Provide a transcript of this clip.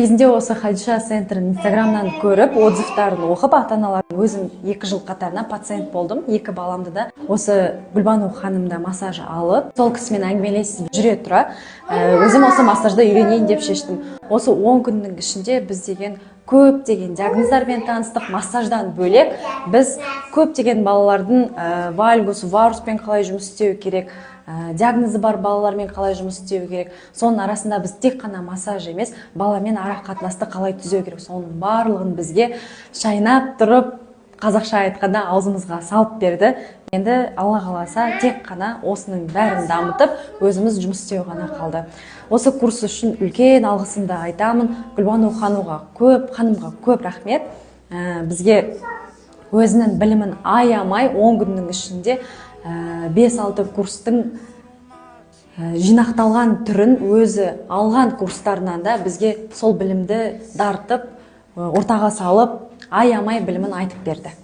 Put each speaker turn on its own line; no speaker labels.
Кезінде осы Хадиша центрін инстаграмнан көріп, отзывтарын оқып, ата-аналар өзім 2 жыл қатарынан пациент болдым. 2 баламды да осы Гүлбану ханымда массаж алып, сол кісімен әңгімелесіп жүре тұра, өзім осы массажды үйренейін деп шештім. Осы 10 күннің ішінде біз деген көптеген диагноздармен таныстық. Массаждан бөлек біз көптеген балалардың вальгус, варуспен қалай жұмыс істеу керек, диагнозы бар балалармен қалай жұмыс істеу керек. Соның арасында біз тек қана массаж емес, баламен ара қатынасты қалай түзеу керек. Соның барлығын бізге шайнап тұрып, қазақша айтқанда аузымызға салып берді. Енді Алла қаласа тек қана осының бәрін дамытып, өзіміз жұмыс істеу ғана қалды. Осы курс үшін үлкен алғысымды айтамын. Гүлбану ханымға көп рахмет. Бізге өзінің білімін аямай 10 күннің ішінде 5-6 курстың жинақталған түрін өзі алған курстарынан да бізге сол білімді дартып, ортаға салып, аямай білімін айтып берді.